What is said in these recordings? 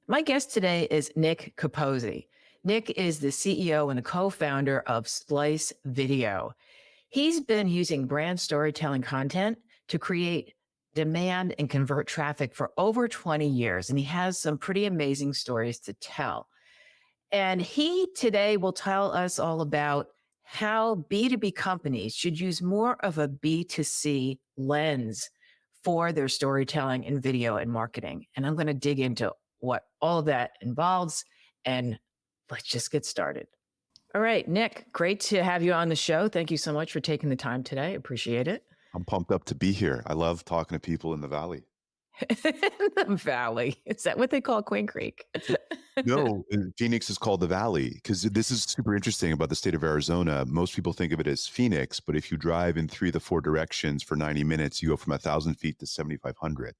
My guest today is Nick Capozzi. Nick is the CEO and the co-founder of SpliceVideo. He's been using brand storytelling content to create demand and convert traffic for over 20 years, and he has some pretty amazing stories to tell. And he today will tell us all about how B2B companies should use more of a B2C lens for their storytelling and video and marketing. And I'm going to dig into what all of that involves. And let's just get started. All right, Nick, great to have you on the show. Thank you so much for taking the time today. Appreciate it. I'm pumped up to be here. I love talking to people in the Valley. The Valley. Is that what they call Queen Creek? No, Phoenix is called the Valley because this is super interesting about the state of Arizona. Most people think of it as Phoenix, but if you drive in 3 of the 4 directions for 90 minutes, you go from 1,000 feet to 7,500.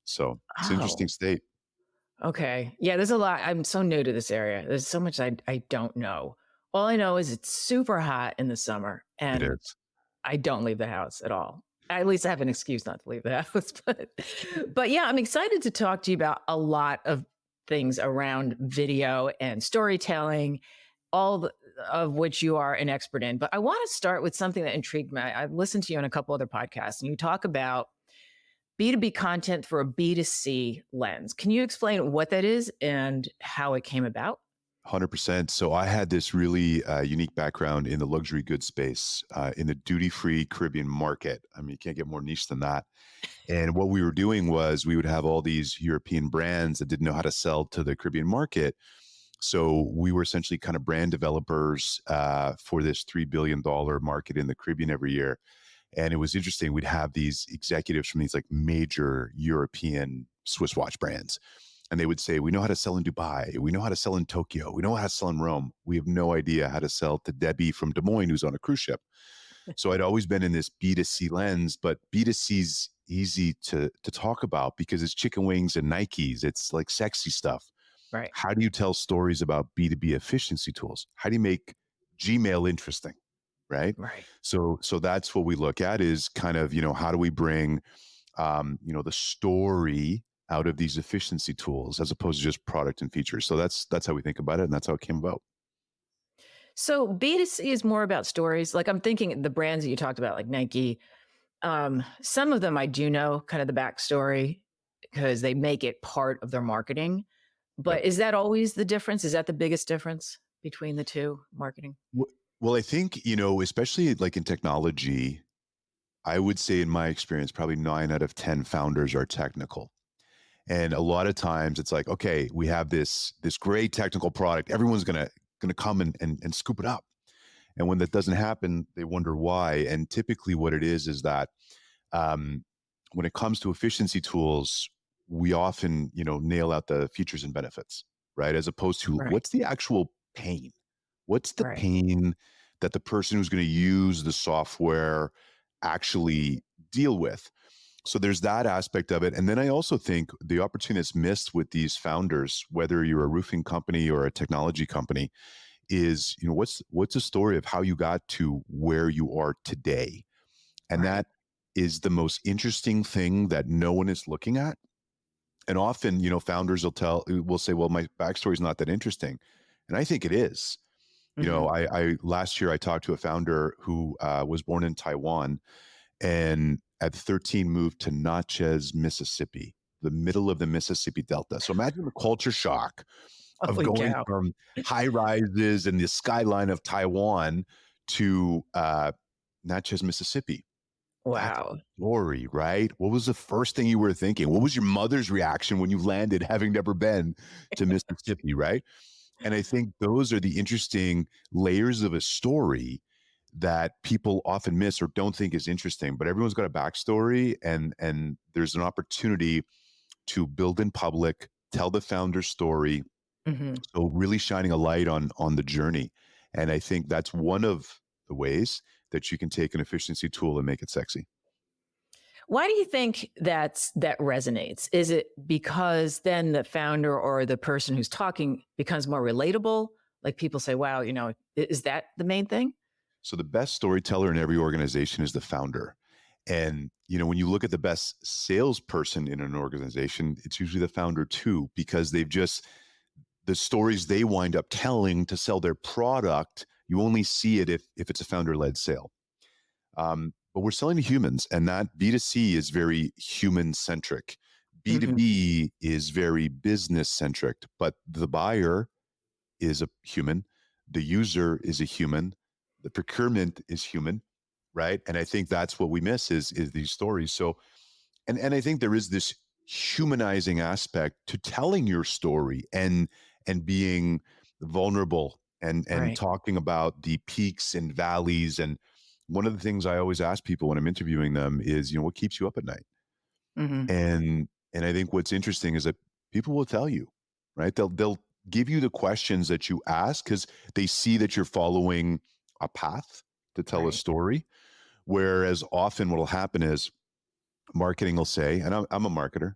So it's an interesting state. Okay. Yeah, there's a lot. I'm so new to this area. There's so much I don't know. All I know is it's super hot in the summer and It is. I don't leave the house at all. At least I have an excuse not to leave the house. But yeah, I'm excited to talk to you about a lot of things around video and storytelling, of which you are an expert in. But I want to start with something that intrigued me. I've listened to you on a couple other podcasts, and you talk about B2B content for a B2C lens. Can you explain what that is and how it came about? 100%. So I had this really unique background in the luxury goods space, in the duty-free Caribbean market. I mean, you can't get more niche than that. And what we were doing was we would have all these European brands that didn't know how to sell to the Caribbean market. So we were essentially kind of brand developers for this $3 billion market in the Caribbean every year. And it was interesting. We'd have these executives from these like major European Swiss watch brands. And they would say, we know how to sell in Dubai. We know how to sell in Tokyo. We know how to sell in Rome. We have no idea how to sell to Debbie from Des Moines, who's on a cruise ship. So I'd always been in this B2C lens, but B2C's easy to talk about because it's chicken wings and Nikes. It's like sexy stuff. Right. How do you tell stories about B2B efficiency tools? How do you make Gmail interesting? Right. So that's what we look at is kind of, how do we bring, the story out of these efficiency tools as opposed to just product and features. So that's how we think about it. And that's how it came about. So B2C is more about stories. Like I'm thinking the brands that you talked about, like Nike, some of them I do know kind of the backstory because they make it part of their marketing. But Is that always the difference? Is that the biggest difference between the two marketing? Well, I think, especially like in technology, I would say in my experience, probably 9 out of 10 founders are technical. And a lot of times it's like, okay, we have this great technical product. Everyone's gonna come and scoop it up. And when that doesn't happen, they wonder why. And typically what it is that when it comes to efficiency tools, we often, nail out the features and benefits, right? As opposed to what's the actual pain? What's the pain that the person who's going to use the software actually deal with? So there's that aspect of it. And then I also think the opportunity that's missed with these founders, whether you're a roofing company or a technology company, is, what's the story of how you got to where you are today? And that is the most interesting thing that no one is looking at. And often, founders will say, well, my backstory is not that interesting. And I think it is. I last year I talked to a founder who was born in Taiwan and at 13 moved to Natchez, Mississippi, the middle of the Mississippi Delta. So imagine the culture shock of going from high rises and the skyline of Taiwan to Natchez, Mississippi. Wow. Story, right? What was the first thing you were thinking? What was your mother's reaction when you landed, having never been to Mississippi, right? And I think those are the interesting layers of a story that people often miss or don't think is interesting, but everyone's got a backstory and there's an opportunity to build in public, tell the founder's story. So really shining a light on the journey. And I think that's one of the ways that you can take an efficiency tool and make it sexy. Why do you think that resonates? Is it because then the founder or the person who's talking becomes more relatable? Like people say, wow, is that the main thing? So the best storyteller in every organization is the founder. And, when you look at the best salesperson in an organization, it's usually the founder too, because the stories they wind up telling to sell their product, you only see it if it's a founder-led sale. But we're selling to humans, and that B2C is very human-centric. Hmm. B2B is very business-centric, but the buyer is a human, the user is a human, the procurement is human, right? And I think that's what we miss is these stories. So, and I think there is this humanizing aspect to telling your story and being vulnerable and Right. talking about the peaks and valleys. And one of the things I always ask people when I'm interviewing them is, what keeps you up at night? Hmm. And I think what's interesting is that people will tell you, right? They'll give you the questions that you ask because they see that you're following a path to tell a Right. story. Whereas often what will happen is marketing will say, and I'm a marketer,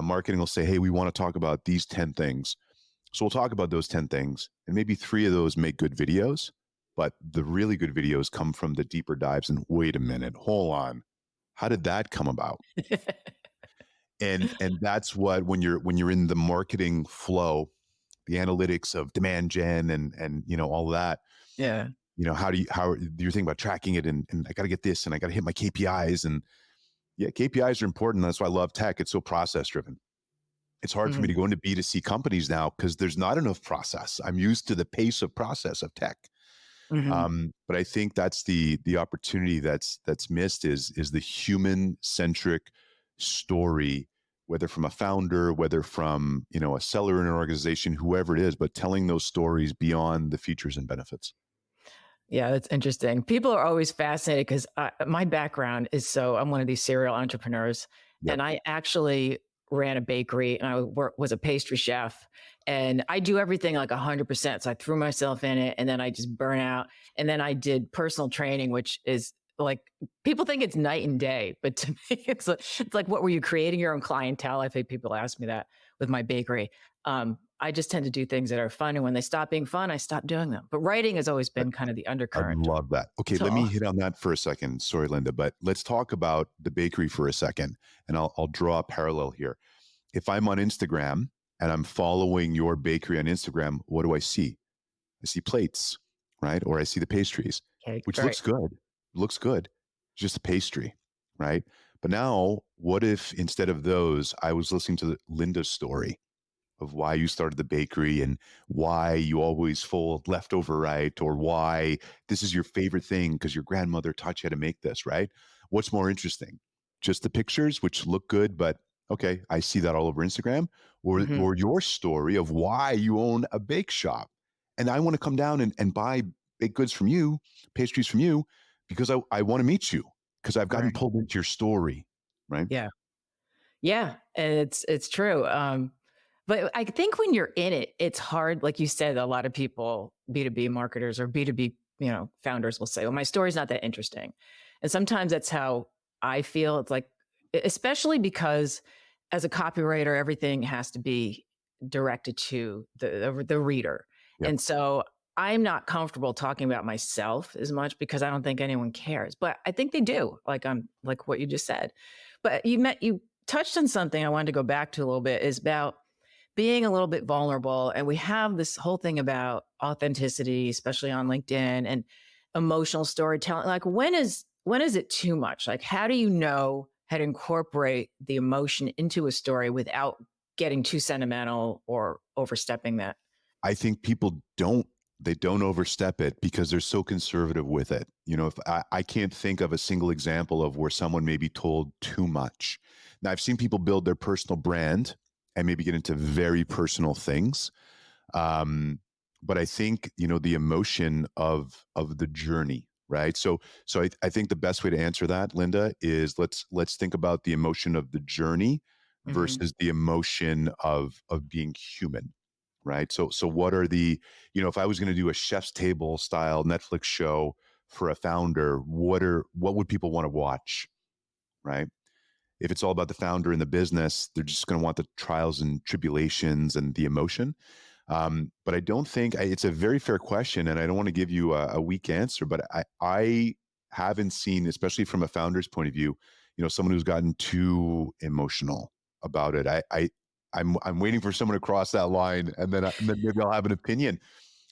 marketing will say, hey, we want to talk about these 10 things. So we'll talk about those 10 things, and maybe 3 of those make good videos, but the really good videos come from the deeper dives. And wait a minute, hold on. How did that come about? And that's what when you're in the marketing flow, the analytics of demand gen and all of that, Yeah. how do you think about tracking it and I got to get this and I got to hit my KPIs. And yeah, KPIs are important. That's why I love tech. It's so process driven. It's hard for me Hmm. to go into B2C companies now because there's not enough process. I'm used to the pace of process of tech. Hmm. But I think that's the opportunity that's missed is the human centric story, whether from a founder, whether from a seller in an organization, whoever it is, but telling those stories beyond the features and benefits. Yeah, that's interesting. People are always fascinated because my background is I'm one of these serial entrepreneurs, Yep. and I actually ran a bakery and was a pastry chef, and I do everything like 100%. So I threw myself in it, and then I just burn out, and then I did personal training, which is like people think it's night and day, but to me, it's like what were you creating your own clientele? I think people ask me that with my bakery. I just tend to do things that are fun. And when they stop being fun, I stop doing them. But writing has always been kind of the I undercurrent. love that. Okay, let So, me hit on that for a second. Sorry, Linda, but let's talk about the bakery for a second, and I'll draw a parallel here. If I'm on Instagram and I'm following your bakery on Instagram, what do I see? I see plates, right? Or I see the pastries, okay, which right. looks good. Looks good. Just a pastry, right? But now, what if instead of those, I was listening to Linda's story of why you started the bakery and why you always fold leftover right, or why this is your favorite thing because your grandmother taught you how to make this, right? What's more interesting? Just the pictures, which look good, but okay, I see that all over Instagram, Hmm. or your story of why you own a bake shop. And I want to come down and buy baked goods from you, pastries from you, because I want to meet you because I've gotten Right. pulled into your story, right? Yeah. Yeah. And it's true. But I think when you're in it, it's hard. Like you said, a lot of people, B2B marketers or B2B, founders will say, well, my story's not that interesting. And sometimes that's how I feel. It's like, especially because as a copywriter, everything has to be directed to the reader. Yep. And so I'm not comfortable talking about myself as much because I don't think anyone cares. But I think they do, like what you just said. But you touched on something I wanted to go back to a little bit is about being a little bit vulnerable. And we have this whole thing about authenticity, especially on LinkedIn and emotional storytelling. Like when is it too much? Like how do you know how to incorporate the emotion into a story without getting too sentimental or overstepping that? I think people don't overstep it because they're so conservative with it. If I can't think of a single example of where someone maybe told too much. Now I've seen people build their personal brand and maybe get into very personal things. Um, but I think, the emotion of the journey, right? So I think the best way to answer that, Linda, is let's think about the emotion of the journey Hmm. versus the emotion of being human, right? So what are if I was going to do a chef's table style Netflix show for a founder, what would people want to watch, right? If it's all about the founder and the business, they're just going to want the trials and tribulations and the emotion. But I don't think it's a very fair question, and I don't want to give you a weak answer. But I haven't seen, especially from a founder's point of view, someone who's gotten too emotional about it. I'm waiting for someone to cross that line, and then maybe I'll have an opinion.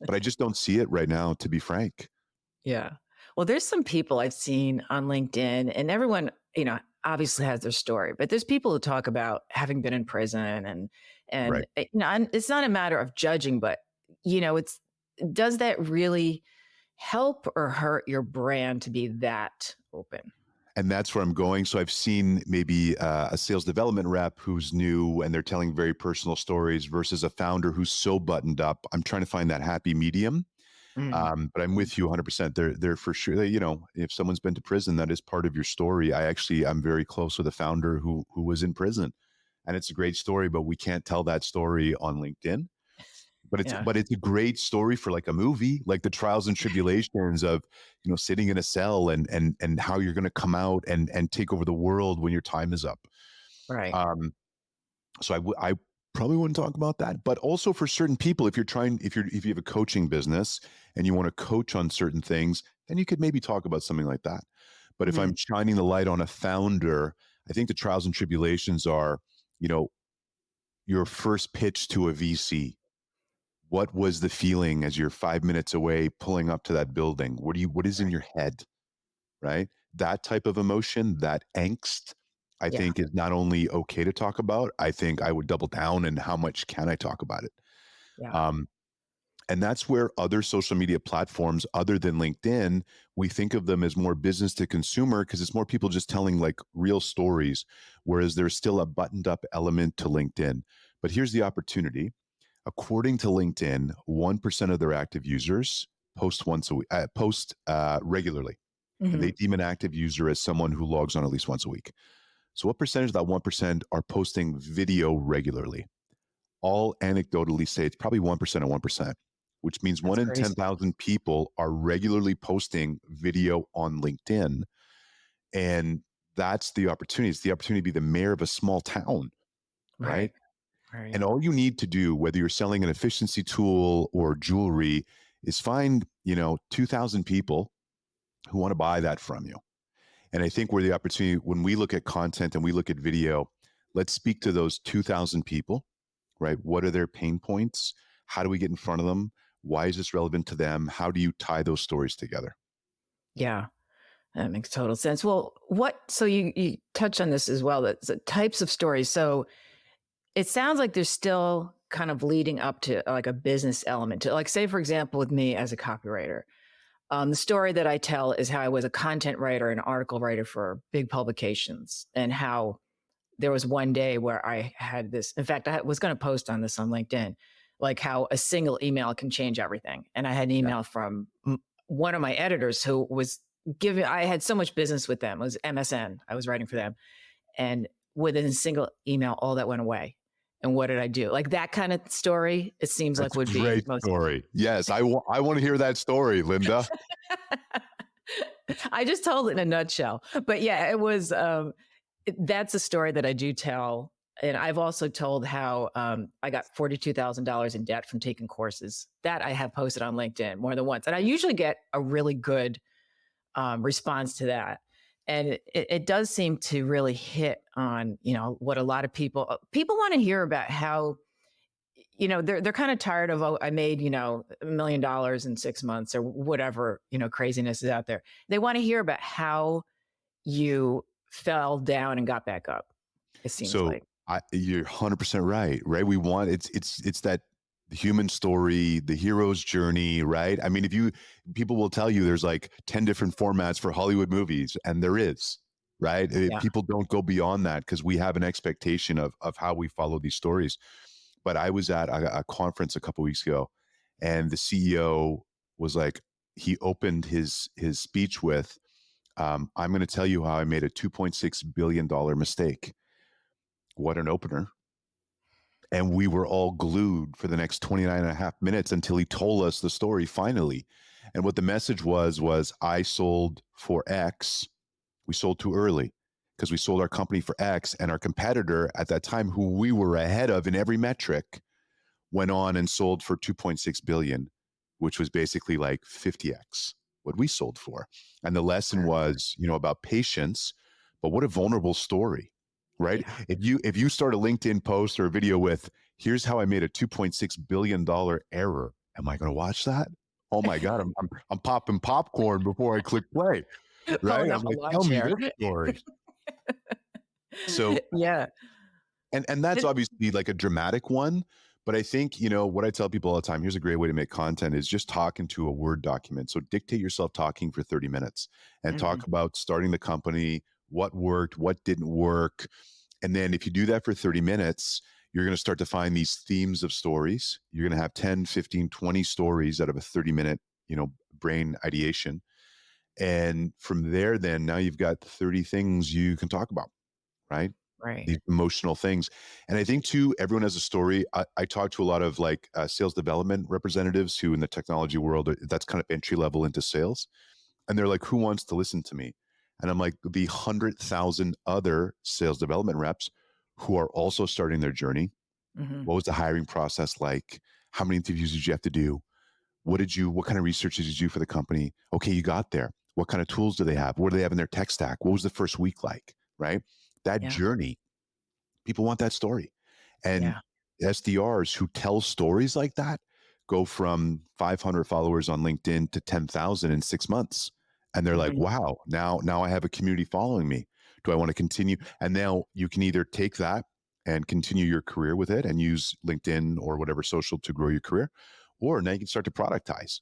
But I just don't see it right now, to be frank. Yeah. Well, there's some people I've seen on LinkedIn, and everyone, obviously has their story, but there's people who talk about having been in prison and Right. and it's not a matter of judging, but it's does that really help or hurt your brand to be that open? And that's where I'm going. So I've seen maybe a sales development rep who's new and they're telling very personal stories versus a founder who's so buttoned up. I'm trying to find that happy medium. Mm. But I'm with you 100%. They're for sure. If someone's been to prison, that is part of your story. I'm very close with a founder who was in prison, and it's a great story. But we can't tell that story on LinkedIn. Yeah. But it's a great story for like a movie, like the trials and tribulations of sitting in a cell and how you're going to come out and take over the world when your time is up. Right. So I probably wouldn't talk about that. But also for certain people, if you have a coaching business and you want to coach on certain things, then you could maybe talk about something like that. But if Mhm. I'm shining the light on a founder, I think the trials and tribulations are, you know, your first pitch to a VC. What was the feeling as you're 5 minutes away pulling up to that building? What is in Right. your head? Right? That type of emotion, that angst, I Yeah. think is not only okay to talk about, I think I would double down and how much can I talk about it? Yeah. Um, and that's where other social media platforms other than LinkedIn, we think of them as more business to consumer because it's more people just telling like real stories, whereas there's still a buttoned up element to LinkedIn. But here's the opportunity. According to LinkedIn, 1% of their active users post once a week, regularly, and they Mhm. deem an active user as someone who logs on at least once a week. So, what percentage of that 1% are posting video regularly? All anecdotally say it's probably 1% of 1%, which means That's one in crazy. 10,000 people are regularly posting video on LinkedIn. And that's the opportunity. It's the opportunity to be the mayor of a small town, right? Right. Right. And all you need to do, whether you're selling an efficiency tool or jewelry, is find, 2,000 people who want to buy that from you. And I think where the opportunity, when we look at content and we look at video, let's speak to those 2,000 people, right? What are their pain points? How do we get in front of them? Why is this relevant to them? How do you tie those stories together? Yeah. That makes total sense. Well, so you touched on this as well, that the types of stories. So it sounds like there's still kind of leading up to like a business element to, like, say, for example, with me as a copywriter, the story that I tell is how I was a content writer and article writer for big publications, and how there was one day where I had this. In fact, was going to post on this on LinkedIn, like how a single email can change everything. And I had an Yeah. email from one of my editors who was giving, I had so much business with them. It was MSN. I was writing for them. And within a single email, all that went away. And what did I do? Like that kind of story, it seems like That's a would be great most. story. Yes, I want to hear that story, Linda. I just told it in a nutshell. But yeah, it was that's a story that I do tell. And I've also told how I got $42,000 in debt from taking courses. That I have posted on LinkedIn more than once. And I usually get a really good response to that. And it does seem to really hit on, what a lot of people want to hear about how, they're kind of tired of, oh, I made, $1 million in 6 months or whatever, craziness is out there. They want to hear about how you fell down and got back up, it seems So like. you're 100% right, right? We want it's that human story, the hero's journey, right? I mean, if you people will tell you there's like 10 different formats for Hollywood movies, and there is, right? Yeah. People don't go beyond that because we have an expectation of how we follow these stories. But I was at a conference a couple weeks ago, and the CEO was like, he opened his speech with, "I'm going to tell you how I made a $2.6 billion mistake." What an opener. And we were all glued for the next 29 and a half minutes until he told us the story finally. And what the message was I sold for X. We sold too early because we sold our company for X, and our competitor at that time, who we were ahead of in every metric, went on and sold for 2.6 billion, which was basically like 50X what we sold for. And the lesson was, about patience, but what a vulnerable story, right? Yeah. If you start a LinkedIn post or a video with, here's how I made a $2.6 billion error, am I going to watch that? Oh my God, I'm popping popcorn before I click play, right? Pulling I'm up a like, lawn tell me chair. this story. So, Yeah. and that's It- obviously like a dramatic one, but I think, what I tell people all the time, here's a great way to make content is just talk into a Word document. So dictate yourself talking for 30 minutes and Mhm. talk about starting the company, what worked, what didn't work. And then if you do that for 30 minutes, you're going to start to find these themes of stories. You're going to have 10, 15, 20 stories out of a 30-minute, brain ideation. And from there, then now you've got 30 things you can talk about, right? Right. These emotional things. And I think too, everyone has a story. I talk to a lot of like sales development representatives who in the technology world, that's kind of entry level into sales. And they're like, who wants to listen to me? And I'm like, the 100,000 other sales development reps who are also starting their journey. Mhm. What was the hiring process like? How many interviews did you have to do? What kind of research did you do for the company? Okay, you got there. What kind of tools do they have? What do they have in their tech stack? What was the first week like? Right? That Yeah. journey, people want that story. And Yeah. SDRs who tell stories like that go from 500 followers on LinkedIn to 10,000 in 6 months. And they're like, Mhm. wow, now I have a community following me. Do I want to continue? And now you can either take that and continue your career with it and use LinkedIn or whatever social to grow your career. Or now you can start to productize.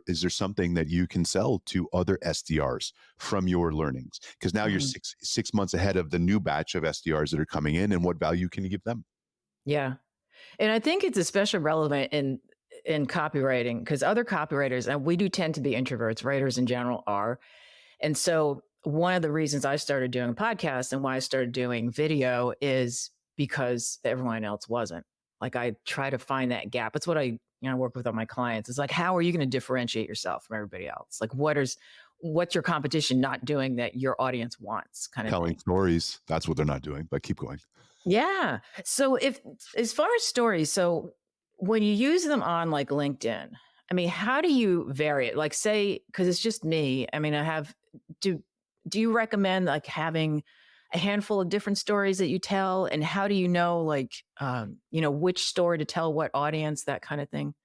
Is there something that you can sell to other SDRs from your learnings? Because now you're Mhm. six months ahead of the new batch of SDRs that are coming in, and what value can you give them? Yeah. And I think it's especially relevant in copywriting because other copywriters, and we do tend to be introverts, writers in general are. And so one of the reasons I started doing podcasts and why I started doing video is because everyone else wasn't. Like I try to find that gap. It's what I work with all my clients. It's like, how are you going to differentiate yourself from everybody else? Like what's your competition not doing that your audience wants kind of Telling thing. stories. That's what they're not doing, but keep going. Yeah. So if as far as stories, so when you use them on like LinkedIn, I mean, how do you vary it? Like say, because it's just me. I mean, do do you recommend like having a handful of different stories that you tell? And how do you know like which story to tell what audience, that kind of thing?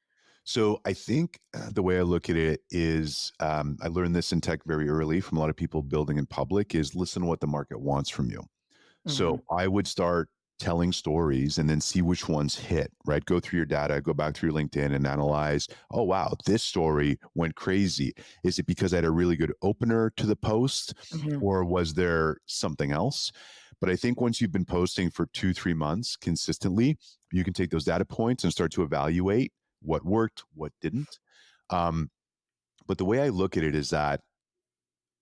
So I think the way I look at it is I learned this in tech very early from a lot of people building in public is listen to what the market wants from you. Hmm. So I would start telling stories and then see which ones hit, right? Go through your data, go back through your LinkedIn and analyze, oh, wow, this story went crazy. Is it because I had a really good opener to the post Hmm. or was there something else? But I think once you've been posting for 2, 3 months consistently, you can take those data points and start to evaluate what worked, what didn't. Um, but the way I look at it is that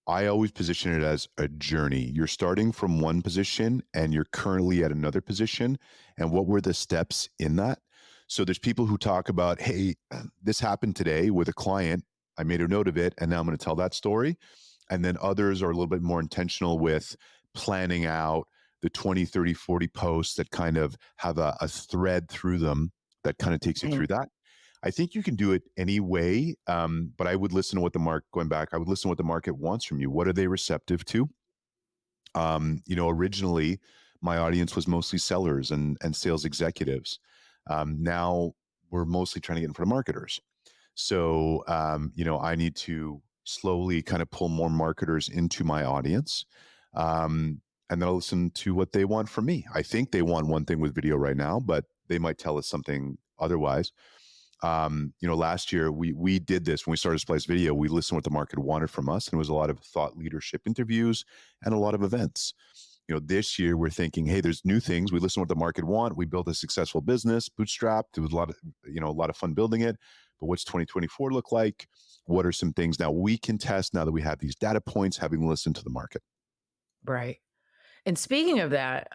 I always position it as a journey. You're starting from one position and you're currently at another position. And what were the steps in that? So there's people who talk about, hey, this happened today with a client. I made a note of it and now I'm going to tell that story. And then others are a little bit more intentional with planning out the 20, 30, 40 posts that kind of have a thread through them that kind of takes you through that. I think you can do it any way, but I would listen to what the market, going back, I would listen to what the market wants from you. What are they receptive to? Originally, my audience was mostly sellers and sales executives. Now we're mostly trying to get in front of marketers. So, I need to slowly kind of pull more marketers into my audience. And then I'll listen to what they want from me. I think they want one thing with video right now, but they might tell us something otherwise. Last year we did this when we started SpliceVideo. We listened to what the market wanted from us, and it was a lot of thought leadership interviews and a lot of events. This year we're thinking, hey, there's new things. We listen to what the market want. We built a successful business, bootstrapped. It was a lot of fun building it. But what's 2024 look like? What are some things now we can test now that we have these data points, having listened to the market? Right. And speaking of that,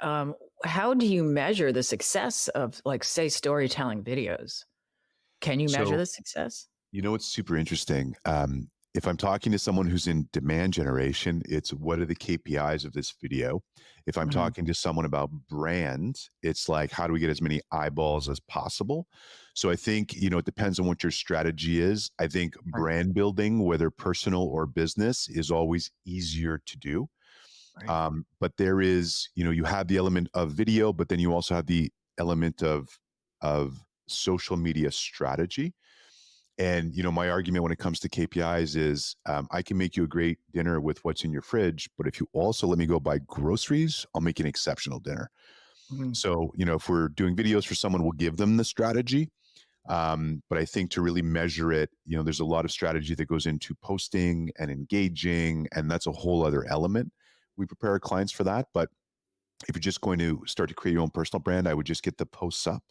how do you measure the success of like say storytelling videos? Can you measure So, the success? it's super interesting. If I'm talking to someone who's in demand generation, it's what are the KPIs of this video? If I'm Mhm. talking to someone about brand, it's like, how do we get as many eyeballs as possible? So I think, it depends on what your strategy is. I think Right. brand building, whether personal or business, is always easier to do. Right. But there is, you have the element of video, but then you also have the element of social media strategy. And my argument when it comes to KPIs is I can make you a great dinner with what's in your fridge, but if you also let me go buy groceries, I'll make an exceptional dinner. Mhm. So if we're doing videos for someone, we'll give them the strategy. But I think to really measure it, there's a lot of strategy that goes into posting and engaging, and that's a whole other element. We prepare our clients for that, but if you're just going to start to create your own personal brand, I would just get the posts up.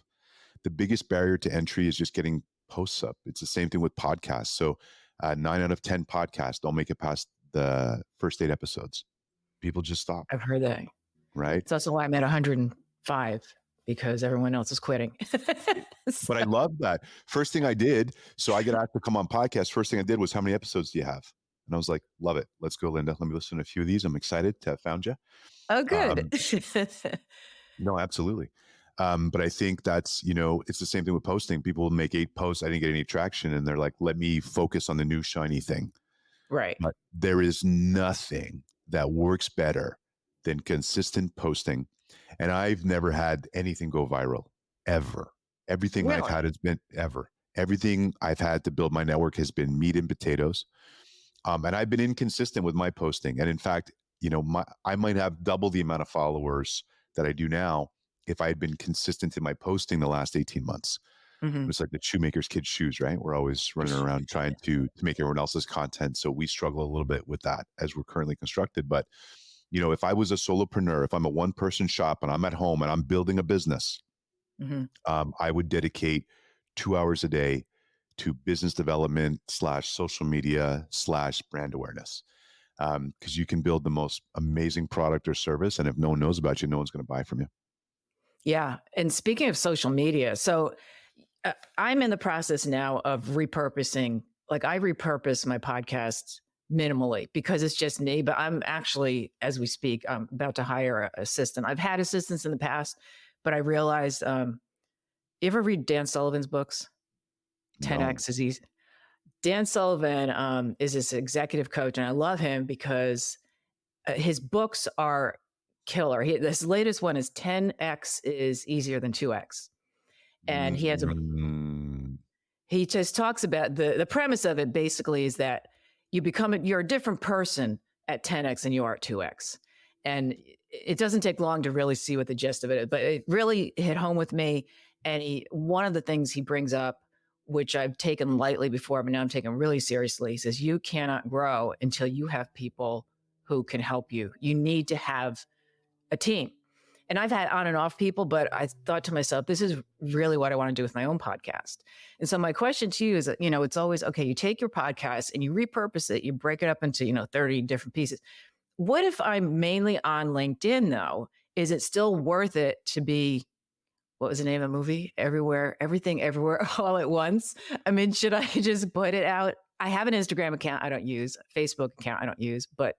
The biggest barrier to entry is just getting posts up. It's the same thing with podcasts. So 9 out of 10 podcasts don't make it past the first 8 episodes. People just stop, I've heard that. right? It's also why I'm at 105 because everyone else is quitting. But I So- love that. First thing I did, so I get asked to come on podcast. First thing I did was, how many episodes do you have? And I was like, love it. Let's go, Linda. Let me listen to a few of these. I'm excited to have found you. oh, good. Um, no, absolutely. But I think that's, it's the same thing with posting. People make 8 posts. I didn't get any traction. And they're like, let me focus on the new shiny thing. Right. But there is nothing that works better than consistent posting. And I've never had anything go viral ever. Everything I've Really? had has been ever. Everything I've had to build my network has been meat and potatoes. And I've been inconsistent with my posting. And in fact, I might have double the amount of followers that I do now if I had been consistent in my posting the last 18 months. Mhm. It's like the shoemaker's kid's shoes, right? We're always running around trying to make everyone else's content. So we struggle a little bit with that as we're currently constructed. But, if I was a solopreneur, if I'm a one-person shop and I'm at home and I'm building a business, Mhm. I would dedicate 2 hours a day to business development / social media / brand awareness. Because you can build the most amazing product or service. And if no one knows about you, no one's going to buy from you. Yeah. And speaking of social media, so I'm in the process now of repurposing. Like I repurpose my podcast minimally because it's just me, but I'm actually, as we speak, I'm about to hire an assistant. I've had assistants in the past, but I realized, you ever read Dan Sullivan's books? No. 10X is easy. Dan Sullivan is this executive coach, and I love him because his books are killer. This latest one is 10X is easier than 2X. And Mm, he just talks about the premise of it basically is that you're a different person at 10X than you are at 2X. And it doesn't take long to really see what the gist of it is, but it really hit home with me. And one of the things he brings up, which I've taken lightly before, but now I'm taking really seriously, he says, you cannot grow until you have people who can help you. You need to have a team. And I've had on and off people, but I thought to myself, this is really what I want to do with my own podcast. And so my question to you is, it's always, okay, you take your podcast and you repurpose it, you break it up into, 30 different pieces. What if I'm mainly on LinkedIn though? Is it still worth it to be, what was the name of the movie? Everywhere, everything, everywhere, all at once. I mean, should I just put it out? I have an Instagram account I don't use, a Facebook account I don't use, but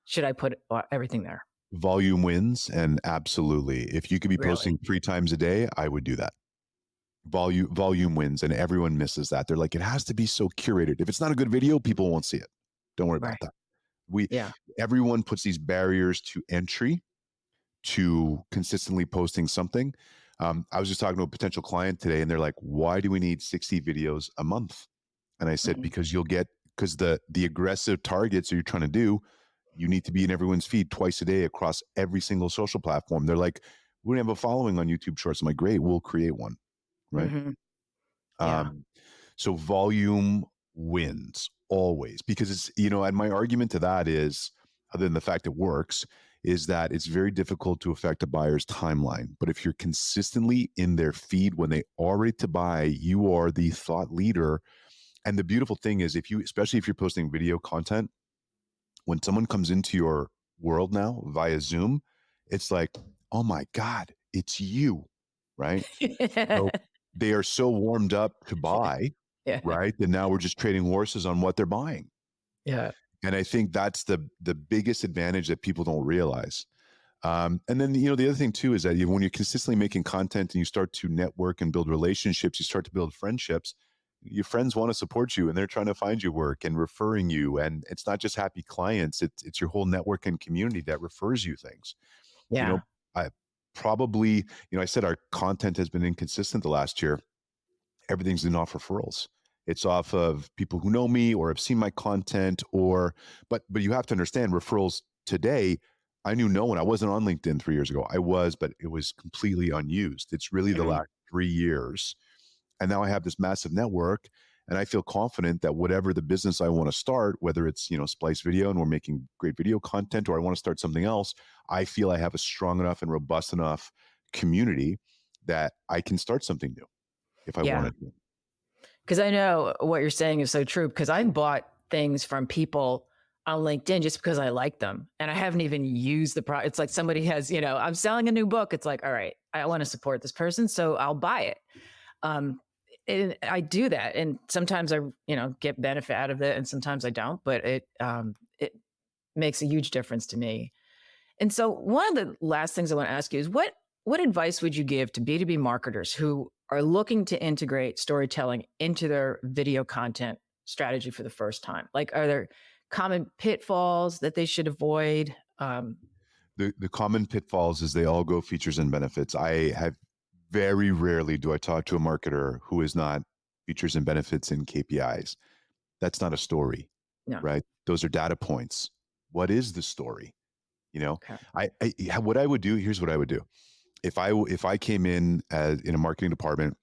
should I put everything there? volume wins. And absolutely, if you could be Really? posting 3 times a day, I would do that. Volume wins, and everyone misses that. They're like, it has to be so curated. If it's not a good video, people won't see it. Don't worry about Right. that. We Yeah. Everyone puts these barriers to entry to consistently posting something. I was just talking to a potential client today, and they're like, why do we need 60 videos a month? And I said, Mhm. because the aggressive targets that you're trying to do, you need to be in everyone's feed twice a day across every single social platform. They're like, we don't have a following on YouTube Shorts. I'm like, great, we'll create one. Right. Mhm. Yeah. Um, so volume wins always, because and my argument to that is, other than the fact it works, is that it's very difficult to affect a buyer's timeline. But if you're consistently in their feed when they are ready to buy, you are the thought leader. And the beautiful thing is, especially if you're posting video content, when someone comes into your world now via Zoom, it's like, oh my God, it's you, right? So they are so warmed up to buy Yeah. right? And now we're just trading horses on what they're buying. Yeah. And I think that's the biggest advantage that people don't realize. And then, the other thing too is that when you're consistently making content and you start to network and build relationships, you start to build friendships. Your friends want to support you, and they're trying to find you work and referring you. And it's not just happy clients; it's your whole network and community that refers you things. You know, Yeah. I probably, I said our content has been inconsistent the last year. Everything's been off referrals. It's off of people who know me or have seen my content, but you have to understand referrals today. I knew no one. I wasn't on LinkedIn 3 years ago. I was, but it was completely unused. It's really the Mhm. last 3 years. And now I have this massive network, and I feel confident that whatever the business I want to start, whether it's, SpliceVideo and we're making great video content, or I want to start something else, I feel I have a strong enough and robust enough community that I can start something new if I Yeah. wanted to. Because I know what you're saying is so true. Because I bought things from people on LinkedIn just because I like them, and I haven't even used the product. It's like somebody has, I'm selling a new book. It's like, all right, I want to support this person, so I'll buy it. Um, and I do that, and sometimes I, get benefit out of it, and sometimes I don't. But it makes a huge difference to me. And so, one of the last things I want to ask you is what advice would you give to B2B marketers who are looking to integrate storytelling into their video content strategy for the first time? Like, are there common pitfalls that they should avoid? The common pitfalls is they all go features and benefits. I have very rarely do I talk to a marketer who is not features and benefits and KPIs. That's not a story, No. right? Those are data points. What is the story? You know, Okay. what I would do. Here's what I would do. If I came in a marketing department,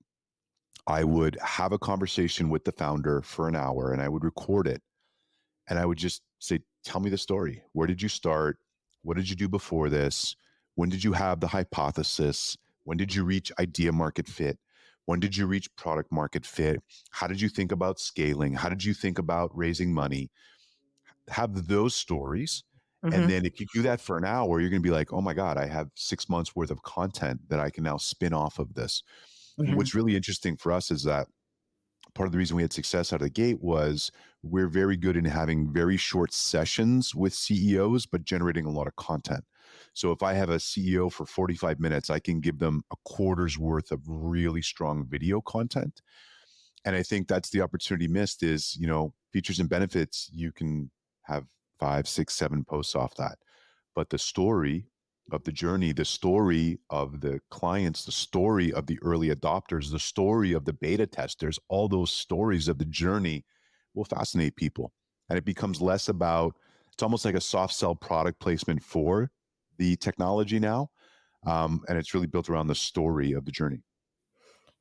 I would have a conversation with the founder for an hour, and I would record it, and I would just say, "Tell me the story. Where did you start? What did you do before this? When did you have the hypothesis? When did you reach idea market fit? When did you reach product market fit? How did you think about scaling? How did you think about raising money?" Have those stories. And Hmm. then if you do that for an hour, you're going to be like, oh my God, I have 6 months worth of content that I can now spin off of this. And Hmm. what's really interesting for us is that part of the reason we had success out of the gate was we're very good in having very short sessions with CEOs, but generating a lot of content. So if I have a CEO for 45 minutes, I can give them a quarter's worth of really strong video content. And I think that's the opportunity missed is, features and benefits. You can have 5, 6, 7 posts off that. But the story of the journey, the story of the clients, the story of the early adopters, the story of the beta testers, all those stories of the journey will fascinate people. And it becomes less about, it's almost like a soft sell product placement for the technology now. And it's really built around the story of the journey.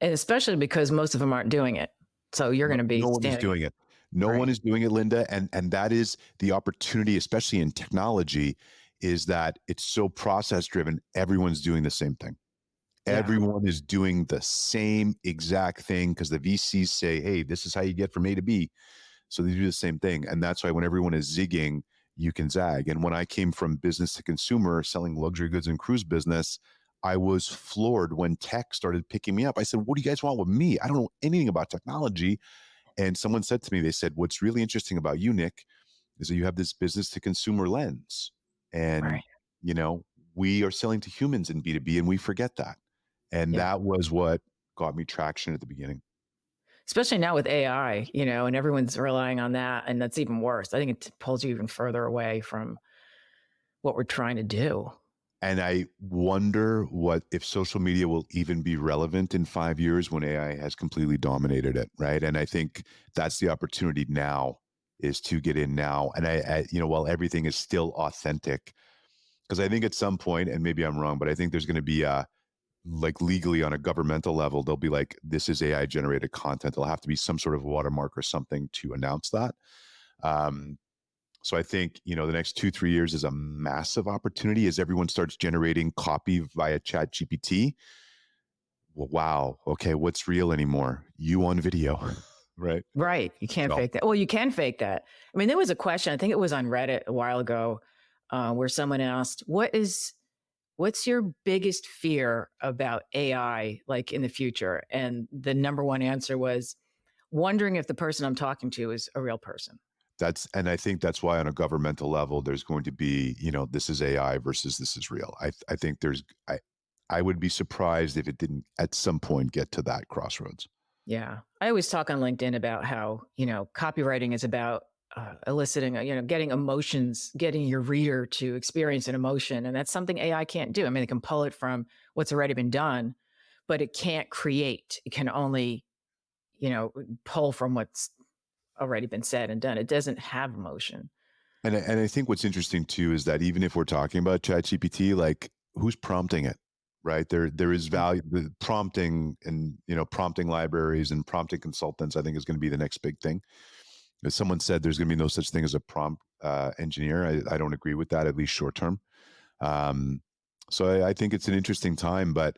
And especially because most of them aren't doing it, so you're No, going to be no one is standing doing it. No one right. is doing it, Linda. And that is the opportunity, especially in technology, is that it's so process driven. Everyone's doing the same thing. Yeah. Everyone is doing the same exact thing because the VCs say, hey, this is how you get from A to B. So they do the same thing. And that's why when everyone is zigging, you can zag. And when I came from business to consumer, selling luxury goods and cruise business, I was floored when tech started picking me up. I said, what do you guys want with me? I don't know anything about technology. And someone said to me, they said, what's really interesting about you, Nick, is that you have this business to consumer lens. And, Right. you know, we are selling to humans in B2B and we forget that. And Yeah. that was what got me traction at the beginning. Especially now with AI, and everyone's relying on that, and that's even worse. I think it pulls you even further away from what we're trying to do. And I wonder what if social media will even be relevant in 5 years when AI has completely dominated it, right? And I think that's the opportunity now is to get in now. And while everything is still authentic, because I think at some point, and maybe I'm wrong, but I think there's going to be like legally on a governmental level, they'll be like, this is AI generated content. There'll have to be some sort of watermark or something to announce that. Um, so I think, the next 2-3 years is a massive opportunity as everyone starts generating copy via chat GPT. Well, wow. Okay. What's real anymore? You on video, right? Right. You can't So fake that. Well, you can fake that. I mean, there was a question, I think it was on Reddit a while ago, where someone asked, what's your biggest fear about AI like in the future? And the number one answer was, wondering if the person I'm talking to is a real person. And I think that's why on a governmental level, there's going to be, this is AI versus this is real. I think I would be surprised if it didn't at some point get to that crossroads. Yeah. I always talk on LinkedIn about how, copywriting is about eliciting, getting emotions, getting your reader to experience an emotion. And that's something AI can't do. I mean, it can pull it from what's already been done, but it can't create. It can only, pull from what's already been said and done. It doesn't have emotion. And I think what's interesting too is that even if we're talking about ChatGPT, like who's prompting it, right? There is Mm. value. The prompting and prompting libraries and prompting consultants, I think, is going to be the next big thing. As someone said, there's going to be no such thing as a prompt engineer. I don't agree with that, at least short term. So I think it's an interesting time, but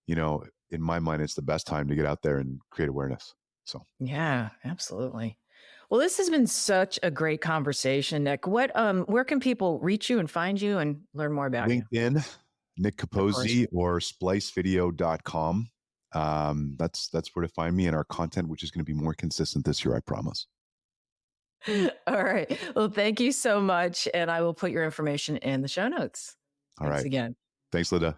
in my mind, it's the best time to get out there and create awareness. So Yeah, absolutely. Well, this has been such a great conversation, Nick. Where can people reach you and find you and learn more about you? LinkedIn, Nick Of course. Capozzi, or SpliceVideo.com. That's where to find me and our content, which is going to be more consistent this year, I promise. All right. Well, thank you so much. And I will put your information in the show notes. All Thanks right. again. Thanks, Linda.